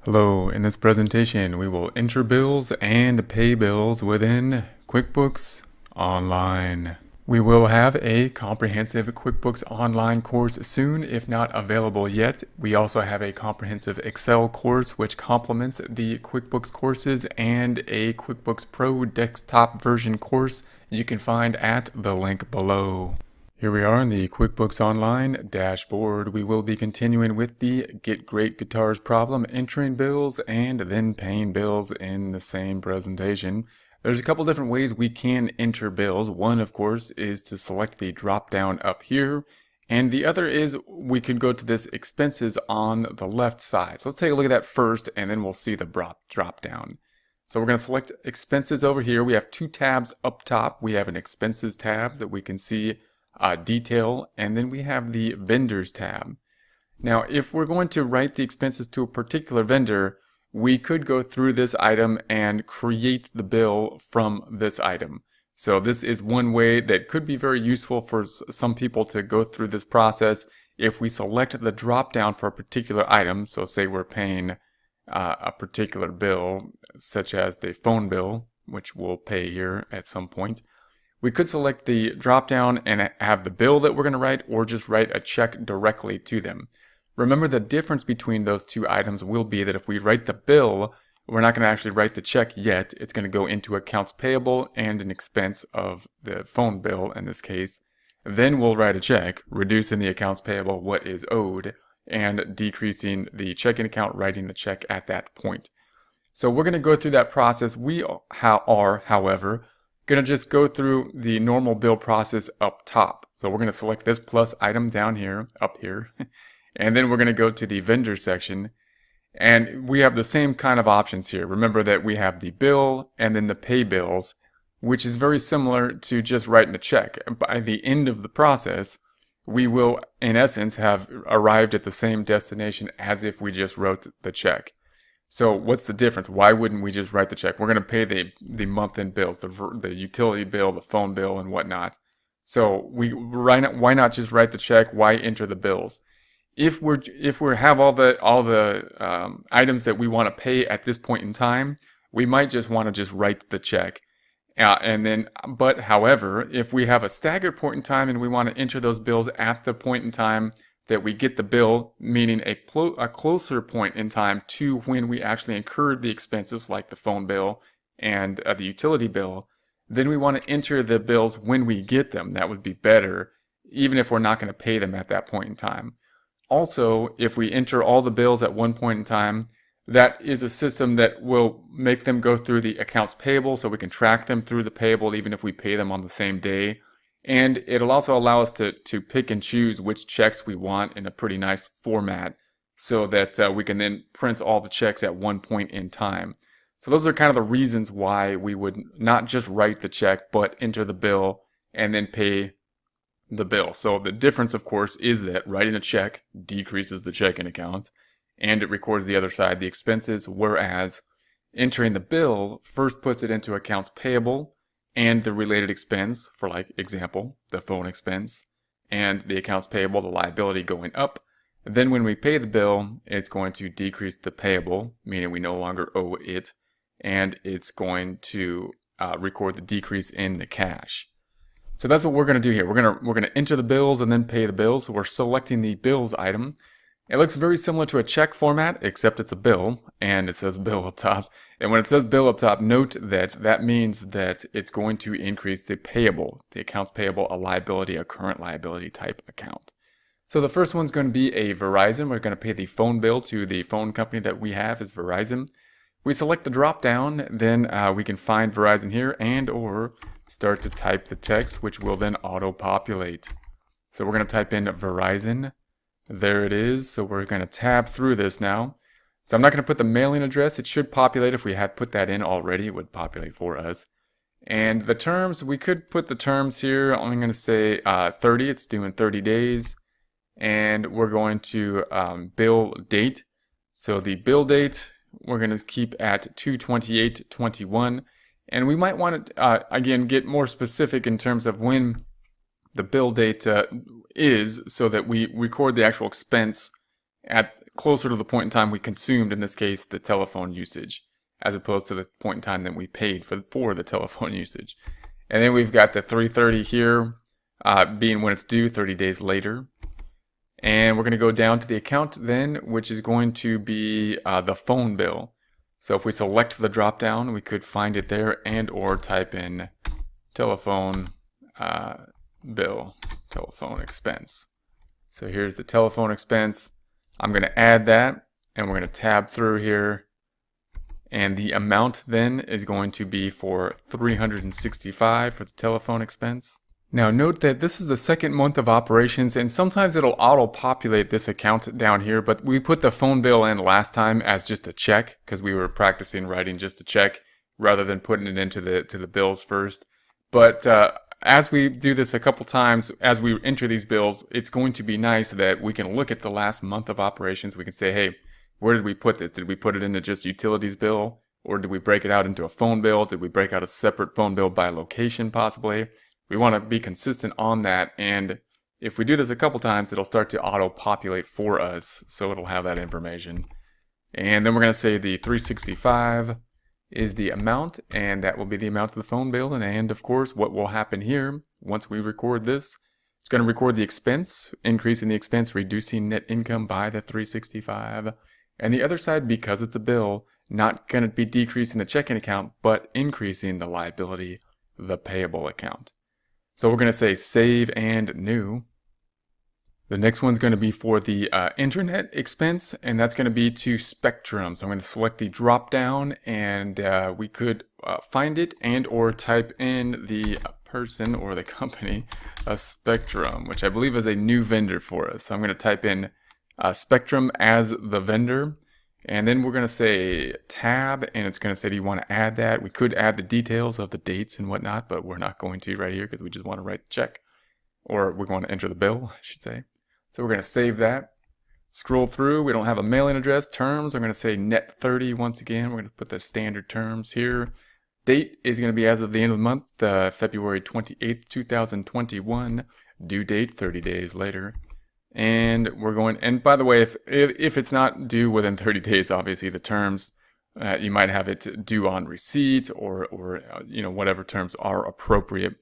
Hello, in this presentation we will enter bills and pay bills within QuickBooks Online. We will have a comprehensive QuickBooks Online course soon, if not available yet. We also have a comprehensive Excel course which complements the QuickBooks courses and a QuickBooks Pro desktop version course you can find at the link below. Here we are in the QuickBooks Online dashboard. We will be continuing with the Get Great Guitars problem, entering bills and then paying bills in the same presentation. There's a couple different ways we can enter bills. One, of course, is to select the drop down up here, and the other is we could go to this expenses on the left side. So let's take a look at that first, and then we'll see the drop down. So we're going to select expenses over here. We have two tabs up top. We have an expenses tab that we can see detail, and then we have the vendors tab. Now, if we're going to write the expenses to a particular vendor, we could go through this item and create the bill from this item. So this is one way that could be very useful for some people to go through this process. If we select the drop down for a particular item, so say we're paying a particular bill, such as the phone bill, which we'll pay here at some point, we could select the drop down and have the bill that we're going to write, or just write a check directly to them. Remember, the difference between those two items will be that if we write the bill, we're not going to actually write the check yet. It's going to go into accounts payable and an expense of the phone bill in this case. Then we'll write a check, reducing the accounts payable what is owed, and decreasing the checking account, writing the check at that point. So we're going to go through that process. We are, however, going to just go through the normal bill process up top. So we're going to select this plus item down here, up here, and then we're going to go to the vendor section, and we have the same kind of options here. Remember that we have the bill and then the pay bills, which is very similar to just writing a check. By the end of the process, we will, in essence, have arrived at the same destination as if we just wrote the check. So what's the difference? Why wouldn't we just write the check? We're going to pay the month-end bills, the utility bill, the phone bill, and whatnot. So why not just write the check? Why enter the bills? If we have all the items that we want to pay at this point in time, we might just want to just write the check. But however, if we have a staggered point in time and we want to enter those bills at the point in time that we get the bill, meaning a closer point in time to when we actually incurred the expenses like the phone bill and the utility bill, then we want to enter the bills when we get them. That would be better, even if we're not going to pay them at that point in time. Also, if we enter all the bills at one point in time, that is a system that will make them go through the accounts payable, so we can track them through the payable even if we pay them on the same day. And it'll also allow us to pick and choose which checks we want in a pretty nice format, so that we can then print all the checks at one point in time. So those are kind of the reasons why we would not just write the check, but enter the bill and then pay the bill. So the difference, of course, is that writing a check decreases the checking account and it records the other side, the expenses, whereas entering the bill first puts it into accounts payable and the related expense, for like example, the phone expense, and the accounts payable, the liability going up. Then when we pay the bill, it's going to decrease the payable, meaning we no longer owe it, and it's going to record the decrease in the cash. So that's what we're going to do here. We're going to enter the bills and then pay the bills. So we're selecting the bills item. It looks very similar to a check format, except it's a bill, and it says bill up top. And when it says bill up top, note that that means that it's going to increase the payable, the accounts payable, a liability, a current liability type account. So the first one's going to be a Verizon. We're going to pay the phone bill to the phone company that we have is Verizon. We select the drop down, then we can find Verizon here and or start to type the text, which will then auto-populate. So we're going to type in Verizon. There it is. So we're going to tab through this now. So I'm not going to put the mailing address. It should populate. If we had put that in already, it would populate for us. And the terms, we could put the terms here. I'm going to say 30. It's due in 30 days. And we're going to bill date. So the bill date, we're going to keep at 2/28/21. And we might want to, again, get more specific in terms of when the bill date is, so that we record the actual expense at closer to the point in time we consumed, in this case, the telephone usage, as opposed to the point in time that we paid for the telephone usage. And then we've got the 330 here, being when it's due 30 days later. And we're going to go down to the account then, which is going to be the phone bill. So if we select the drop down, we could find it there and or type in telephone bill, telephone expense. So here's the telephone expense. I'm going to add that, and we're going to tab through here. And the amount then is going to be for $365 for the telephone expense. Now note that this is the second month of operations, and sometimes it'll auto-populate this account down here, but we put the phone bill in last time as just a check because we were practicing writing just a check rather than putting it into the bills first. But as we do this a couple times, as we enter these bills, it's going to be nice that we can look at the last month of operations. We can say, hey, where did we put this? Did we put it into just utilities bill? Or did we break it out into a phone bill? Did we break out a separate phone bill by location possibly? We want to be consistent on that, and if we do this a couple times, it'll start to auto-populate for us, so it'll have that information. And then we're going to say the $365 is the amount, and that will be the amount of the phone bill. And of course, what will happen here, once we record this, it's going to record the expense, increasing the expense, reducing net income by the $365. And the other side, because it's a bill, not going to be decreasing the checking account, but increasing the liability, the payable account. So we're going to say save and new. The next one's going to be for the internet expense, and that's going to be to Spectrum. So I'm going to select the drop down, and we could find it and or type in the person or the company, Spectrum, which I believe is a new vendor for us. So I'm going to type in Spectrum as the vendor. And then we're going to say tab, and it's going to say, do you want to add that? We could add the details of the dates and whatnot, but we're not going to right here because we just want to write the check. Or we're going to enter the bill, I should say. So we're going to save that. Scroll through. We don't have a mailing address. Terms, I'm going to say net 30 once again. We're going to put the standard terms here. Date is going to be as of the end of the month, February 28th, 2021. Due date 30 days later. And we're going, and by the way, if it's not due within 30 days, obviously the terms, you might have it due on receipt or you know, whatever terms are appropriate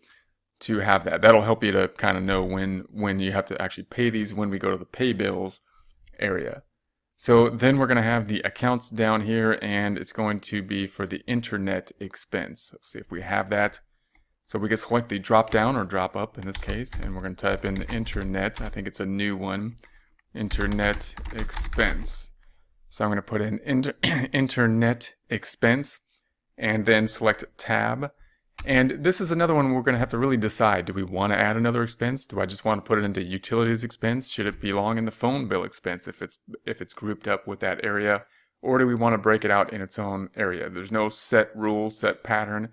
to have that. That'll help you to kind of know when you have to actually pay these when we go to the pay bills area. So then we're going to have the accounts down here, and it's going to be for the internet expense. Let's see if we have that. So we can select the drop down or drop up in this case, and we're going to type in the internet. I think it's a new one, internet expense. So I'm going to put in internet expense and then select tab. And this is another one we're going to have to really decide. Do we want to add another expense? Do I just want to put it into utilities expense? Should it belong in the phone bill expense if it's grouped up with that area? Or do we want to break it out in its own area? There's no set rule, set pattern.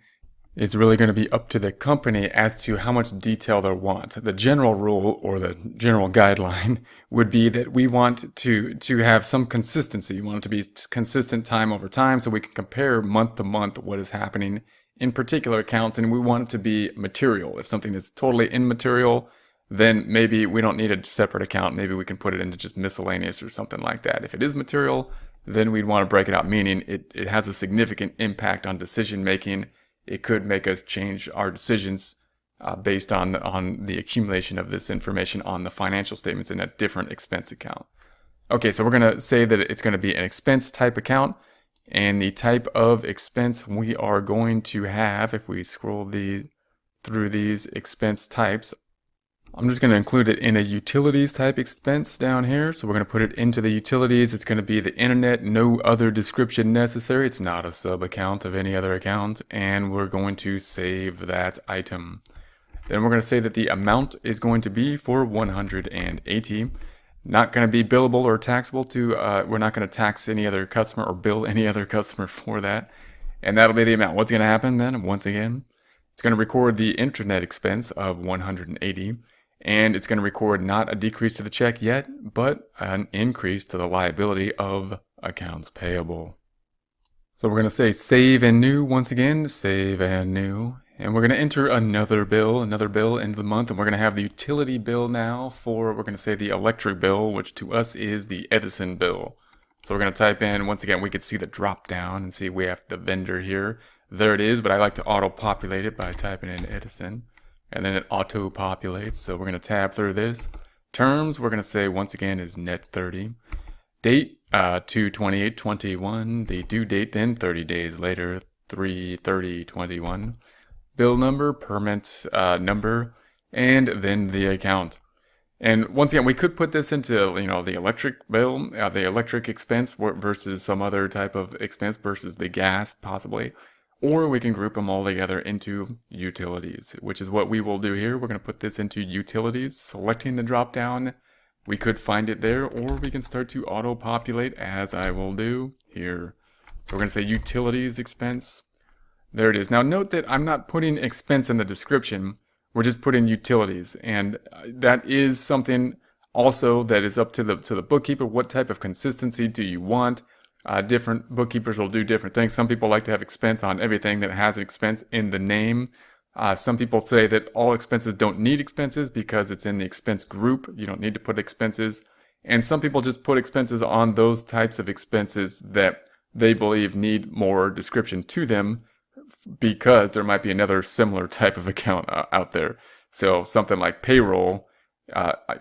It's really going to be up to the company as to how much detail they want. The general rule or the general guideline would be that we want to have some consistency. We want it to be consistent time over time so we can compare month to month what is happening in particular accounts, and we want it to be material. If something is totally immaterial, then maybe we don't need a separate account. Maybe we can put it into just miscellaneous or something like that. If it is material, then we'd want to break it out, meaning it has a significant impact on decision making. It could make us change our decisions based on the accumulation of this information on the financial statements in a different expense account. Okay, so we're going to say that it's going to be an expense type account, and the type of expense we are going to have, if we scroll through these expense types, I'm just going to include it in a utilities type expense down here. So we're going to put it into the utilities. It's going to be the internet, no other description necessary. It's not a sub account of any other account. And we're going to save that item. Then we're going to say that the amount is going to be for 180. Not going to be billable or taxable to, we're not going to tax any other customer or bill any other customer for that. And that'll be the amount. What's going to happen then? Once again, it's going to record the internet expense of 180. And it's going to record not a decrease to the check yet, but an increase to the liability of accounts payable. So we're going to say save and new once again, save and new. And we're going to enter another bill into the month, and we're going to have the utility bill now for, we're going to say the electric bill, which to us is the Edison bill. So we're going to type in, once again, we could see the drop down and see we have the vendor here. There it is, but I like to auto-populate it by typing in Edison, and then it auto-populates. So we're going to tab through this. Terms, we're going to say, once again, is net 30. Date, 2/28/21. The due date then, 30 days later, 3/30/21. Bill number, permit number, and then the account. And once again, we could put this into, the electric bill, the electric expense versus some other type of expense versus the gas possibly. Or we can group them all together into utilities, which is what we will do here. We're going to put this into utilities, selecting the drop down. We could find it there, or we can start to auto-populate as I will do here. So we're going to say utilities expense. There it is. Now note that I'm not putting expense in the description. We're just putting utilities, and that is something also that is up to the bookkeeper. What type of consistency do you want? Different bookkeepers will do different things. Some people like to have expense on everything that has an expense in the name. Some people say that all expenses don't need expenses because it's in the expense group. You don't need to put expenses. And some people just put expenses on those types of expenses that they believe need more description to them, because there might be another similar type of account out there. So something like payroll,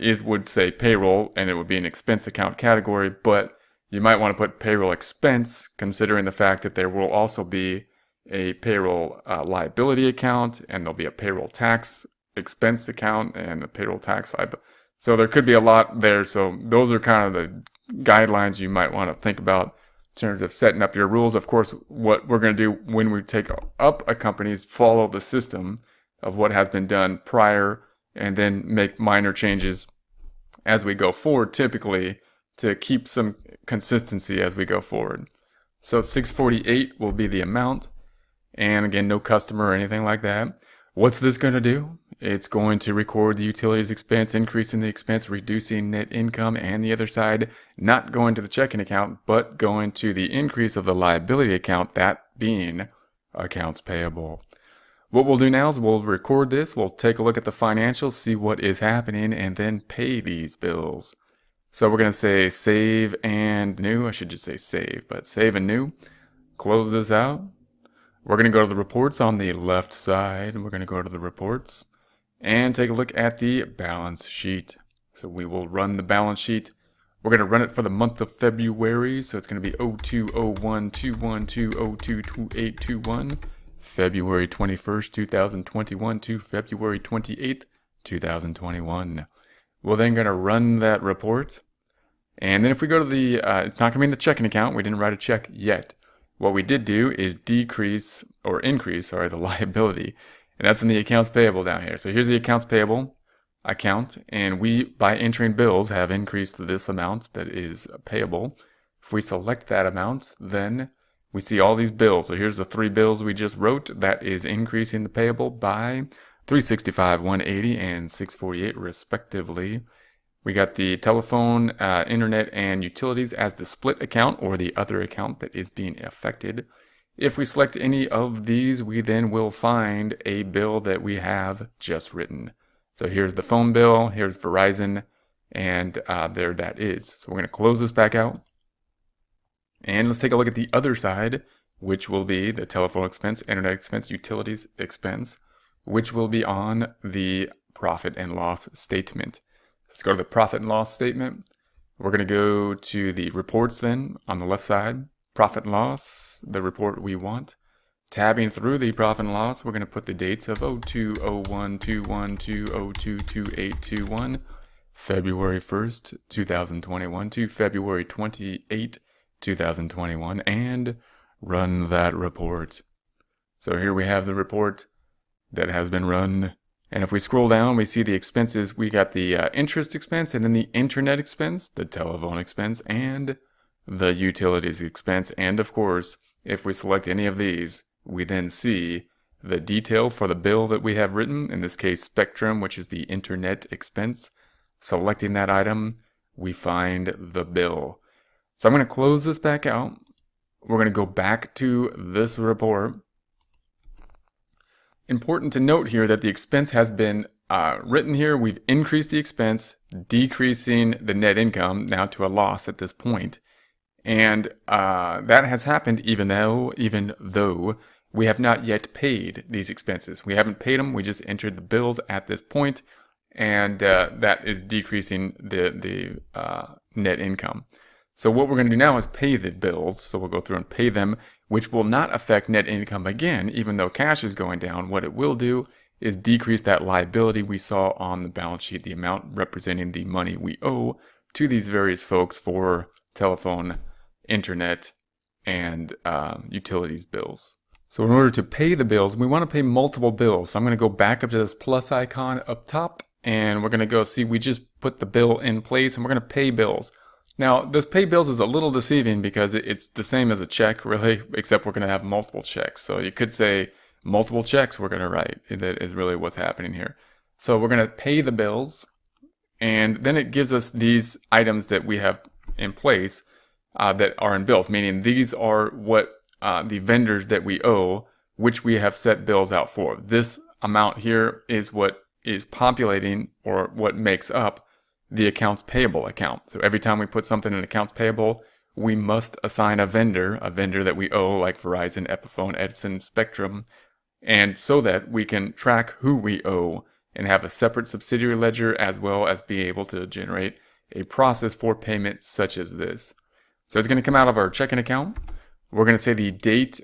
it would say payroll and it would be an expense account category, but you might want to put payroll expense considering the fact that there will also be a payroll liability account, and there'll be a payroll tax expense account and a payroll tax liability. So there could be a lot there. So those are kind of the guidelines you might want to think about in terms of setting up your rules. Of course, what we're going to do when we take up a company is follow the system of what has been done prior and then make minor changes as we go forward, typically to keep some consistency as we go forward. So 648 will be the amount, and again, no customer or anything like that. What's this going to do? It's going to record the utilities expense, increasing the expense, reducing net income, and the other side not going to the checking account, but going to the increase of the liability account, that being accounts payable. What we'll do now is we'll record this, we'll take a look at the financials, see what is happening, and then pay these bills. So we're going to say save and new. I should just say save, but save and new. Close this out. We're going to go to the reports on the left side. We're going to go to the reports and take a look at the balance sheet. So we will run the balance sheet. We're going to run it for the month of February. So it's going to be 02/01/212/02/28/21, February 21st, 2021 to February 28th, 2021. We're then going to run that report. And then if we go to the, it's not going to be in the checking account. We didn't write a check yet. What we did do is increase the liability. And that's in the accounts payable down here. So here's the accounts payable account. And we, by entering bills, have increased this amount that is payable. If we select that amount, then we see all these bills. So here's the 3 bills we just wrote. That is increasing the payable by $365, $180, and $648 respectively. We got the telephone, internet, and utilities as the split account, or the other account that is being affected. If we select any of these, we then will find a bill that we have just written. So here's the phone bill, here's Verizon, and there that is. So we're going to close this back out. And let's take a look at the other side, which will be the telephone expense, internet expense, utilities expense, which will be on the profit and loss statement. So let's go to the profit and loss statement. We're going to go to the reports then on the left side. Profit and loss, the report we want. Tabbing through the profit and loss, we're going to put the dates of 02/01/21 to 02/28/21, February 1st, 2021 to February 28th, 2021, and run that report. So here we have the report that has been run. And if we scroll down, we see the expenses. We got the interest expense, and then the internet expense, the telephone expense, and the utilities expense. And of course, if we select any of these, we then see the detail for the bill that we have written, in this case Spectrum, which is the internet expense. Selecting that item, we find the bill. So I'm going to close this back out. We're going to go back to this report. Important to note here that the expense has been written here. We've increased the expense, decreasing the net income now to a loss at this point. And that has happened even though we have not yet paid these expenses. We haven't paid them. We just entered the bills at this point, and that is decreasing the net income. So what we're going to do now is pay the bills. So we'll go through and pay them, which will not affect net income again, even though cash is going down. What it will do is decrease that liability we saw on the balance sheet, the amount representing the money we owe to these various folks for telephone, internet, and utilities bills. So in order to pay the bills, we want to pay multiple bills. So I'm going to go back up to this plus icon up top, and we're going to go see, we just put the bill in place, and we're going to pay bills. Now, this pay bills is a little deceiving because it's the same as a check, really, except we're going to have multiple checks. So you could say multiple checks we're going to write. That is really what's happening here. So we're going to pay the bills, and then it gives us these items that we have in place that are in bills, meaning these are what the vendors that we owe, which we have set bills out for. This amount here is what is populating, or what makes up the accounts payable account. So every time we put something in accounts payable, we must assign a vendor that we owe, like Verizon, Epiphone, Edison, Spectrum, and so that we can track who we owe and have a separate subsidiary ledger, as well as be able to generate a process for payment such as this. So it's going to come out of our checking account. We're going to say the date,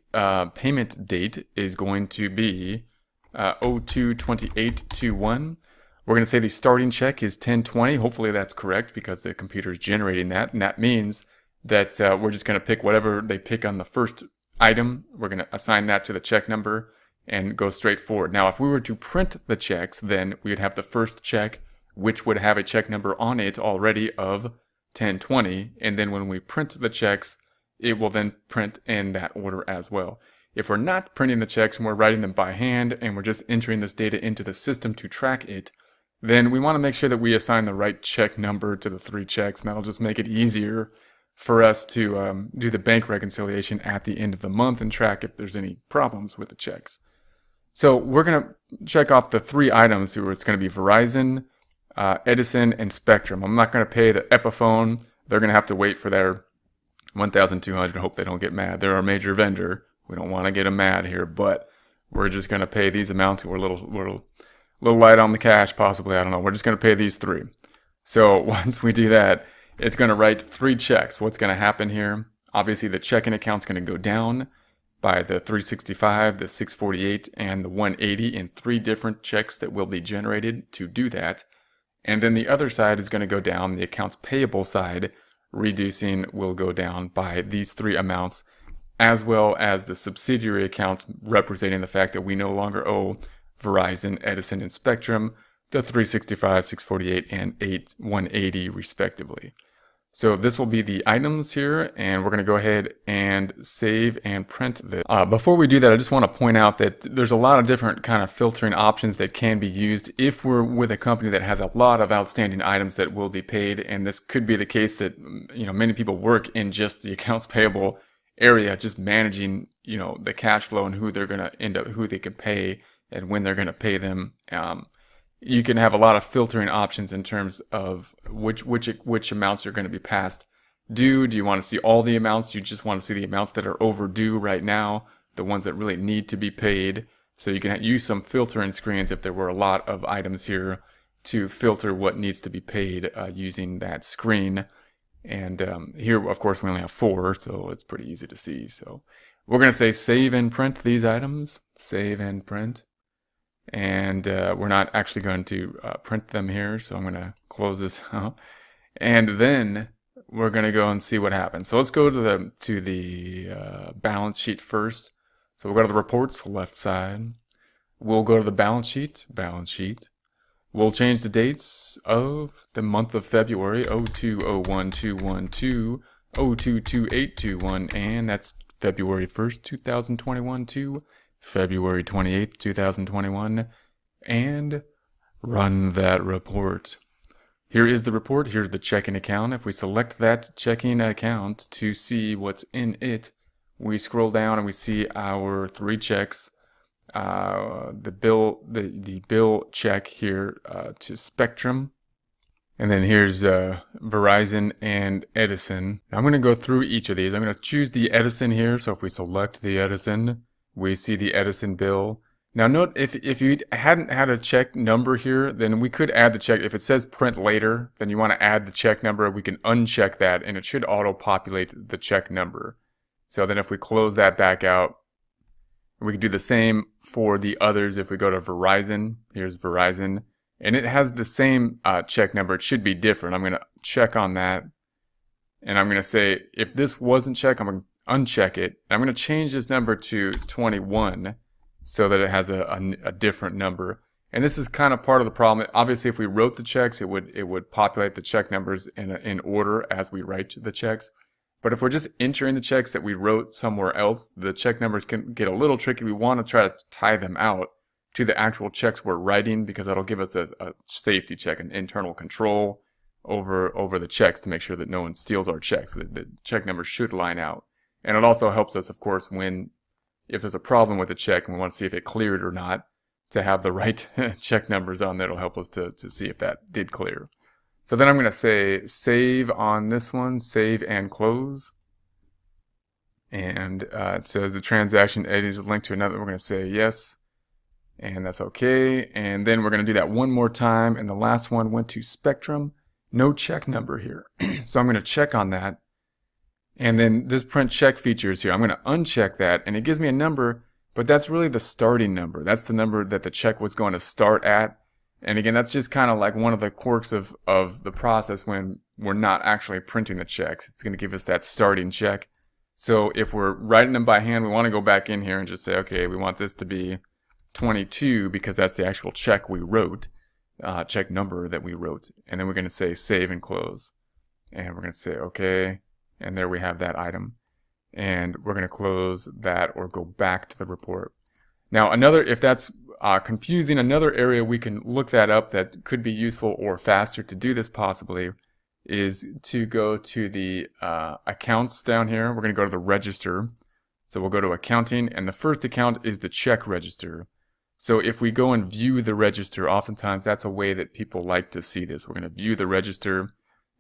payment date is going to be 02/28/21. We're going to say the starting check is 10/20. Hopefully that's correct because the computer is generating that. And that means that we're just going to pick whatever they pick on the first item. We're going to assign that to the check number and go straight forward. Now, if we were to print the checks, then we would have the first check, which would have a check number on it already of 10/20. And then when we print the checks, it will then print in that order as well. If we're not printing the checks and we're writing them by hand and we're just entering this data into the system to track it, then we want to make sure that we assign the right check number to the 3 checks, and that'll just make it easier for us to do the bank reconciliation at the end of the month and track if there's any problems with the checks. So we're going to check off the 3 items here. It's going to be Verizon, Edison, and Spectrum. I'm not going to pay the Epiphone. They're going to have to wait for their $1,200. Hope they don't get mad. They're our major vendor. We don't want to get them mad here, but we're just going to pay these amounts. We're a little light on the cash, possibly. I don't know. We're just going to pay these 3. So once we do that, it's going to write 3 checks. What's going to happen here? Obviously, the checking account's going to go down by the 365, the 648, and the 180 in 3 different checks that will be generated to do that. And then the other side is going to go down. The accounts payable side, reducing, will go down by these 3 amounts, as well as the subsidiary accounts representing the fact that we no longer owe Verizon, Edison, and Spectrum the 365, 648, and 180 respectively. So this will be the items here, and we're going to go ahead and save and print this. Before we do that, I just want to point out that there's a lot of different kind of filtering options that can be used if we're with a company that has a lot of outstanding items that will be paid, and this could be the case that many people work in just the accounts payable area, just managing the cash flow and who they're going to end up, who they can pay and when they're going to pay them. You can have a lot of filtering options in terms of which amounts are going to be past due. Do you want to see all the amounts? You just want to see the amounts that are overdue right now, the ones that really need to be paid. So you can use some filtering screens if there were a lot of items here to filter what needs to be paid using that screen. And here, of course, we only have 4, so it's pretty easy to see. So we're going to say save and print these items. Save and print. And we're not actually going to print them here, so I'm going to close this out. And then we're going to go and see what happens. So let's go to the balance sheet first. So we'll go to the reports, left side. We'll go to the balance sheet. We'll change the dates of the month of February, 02/01/212, 02/28/21, and that's February 1st, 2021 to February 28th, 2021, and run that report. Here is the report. Here's the checking account. If we select that checking account to see what's in it, we scroll down and we see our 3 checks the bill check here to Spectrum. And then here's Verizon and Edison. Now I'm going to go through each of these. I'm going to choose the Edison here. So if we select the Edison, we see the Edison bill. Now note, if you hadn't had a check number here, then we could add the check. If it says print later, then you want to add the check number. We can uncheck that and it should auto-populate the check number. So then if we close that back out, we can do the same for the others. If we go to Verizon, here's Verizon, and it has the same check number. It should be different. I'm going to check on that, and I'm going to say, if this wasn't checked, I'm going to uncheck it. I'm going to change this number to 21 so that it has a different number. And this is kind of part of the problem. Obviously, if we wrote the checks, it would populate the check numbers in order as we write the checks. But if we're just entering the checks that we wrote somewhere else, the check numbers can get a little tricky. We want to try to tie them out to the actual checks we're writing, because that'll give us a safety check, an internal control over the checks to make sure that no one steals our checks. The check numbers should line out. And it also helps us, of course, if there's a problem with the check and we want to see if it cleared or not, to have the right check numbers on there. It'll help us to see if that did clear. So then I'm going to say save on this one, save and close. And it says the transaction is linked to another. We're going to say yes, and that's okay. And then we're going to do that one more time. And the last one went to Spectrum. No check number here. So I'm going to check on that. And then this print check feature is here. I'm going to uncheck that, and it gives me a number, but that's really the starting number. That's the number that the check was going to start at. And again, that's just kind of like one of the quirks of the process when we're not actually printing the checks. It's going to give us that starting check. So if we're writing them by hand, we want to go back in here and just say, okay, we want this to be 22 because that's the actual check we wrote, check number that we wrote. And then we're going to say save and close. And we're going to say, okay. And there we have that item. And we're going to close that or go back to the report. Now, if that's confusing, another area we can look that up that could be useful or faster to do this possibly is to go to the accounts down here. We're going to go to the register. So we'll go to accounting, and the first account is the check register. So if we go and view the register, oftentimes that's a way that people like to see this. We're going to view the register,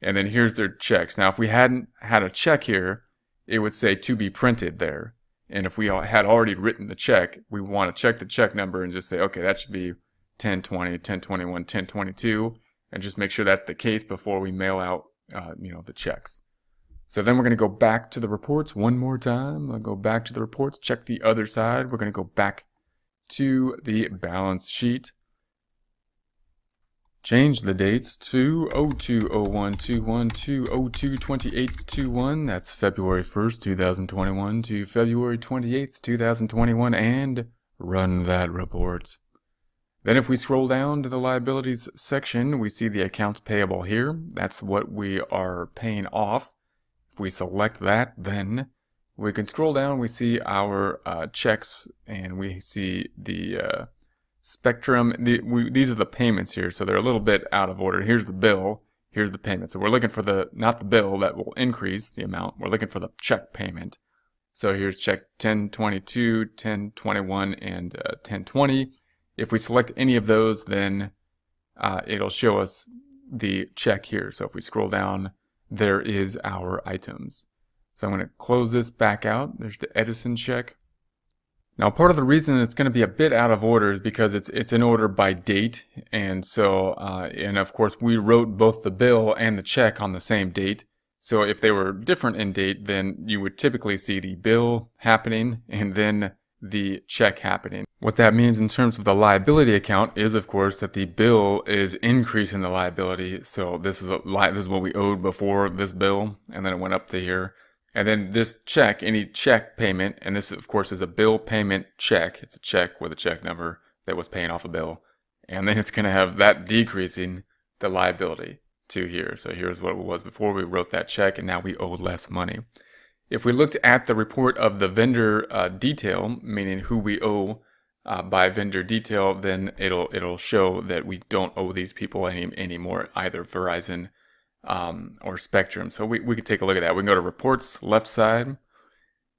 and then here's their checks. Now, if we hadn't had a check here, it would say to be printed there. And if we had already written the check, we want to check the check number and just say, okay, that should be 1020, 1021, 1022, and just make sure that's the case before we mail out, the checks. So then we're going to go back to the reports one more time. I'll go back to the reports, check the other side. We're going to go back to the balance sheet. Change the dates to 02/01/21 to 02/28/21. That's February 1st, 2021 to February 28th, 2021, and run that report. Then if we scroll down to the liabilities section, we see the accounts payable here. That's what we are paying off. If we select that, then we can scroll down. We see our checks, and we see the Spectrum. These are the payments here, so they're a little bit out of order. Here's the bill, here's the payment. So we're looking for not the bill that will increase the amount. We're looking for the check payment. So here's check 1022, 1021, and 1020. If we select any of those, then it'll show us the check here. So if we scroll down, there is our items. So I'm going to close this back out. There's the Edison check. Now, part of the reason it's going to be a bit out of order is because it's in order by date. And so, and of course, we wrote both the bill and the check on the same date. So if they were different in date, then you would typically see the bill happening and then the check happening. What that means in terms of the liability account is, of course, that the bill is increasing the liability. So this is what we owed before this bill, and then it went up to here. And then this check, any check payment, and this of course is a bill payment check. It's a check with a check number that was paying off a bill. And then it's going to have that decreasing the liability to here. So here's what it was before we wrote that check, and now we owe less money. If we looked at the report of the vendor detail, meaning who we owe by vendor detail, then it'll show that we don't owe these people anymore, either Verizon or Spectrum. So we could take a look at that. We can go to reports, left side,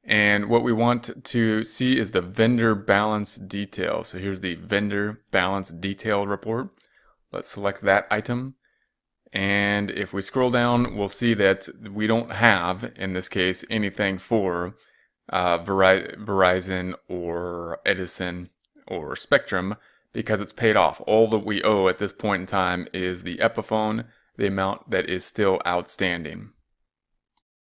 And what we want to see is the vendor balance detail. So here's the vendor balance detail report. Let's select that item. And if we scroll down, we'll see that we don't have, in this case, anything for Verizon or Edison or Spectrum because it's paid off. All that we owe at this point in time is the Epiphone, the amount that is still outstanding.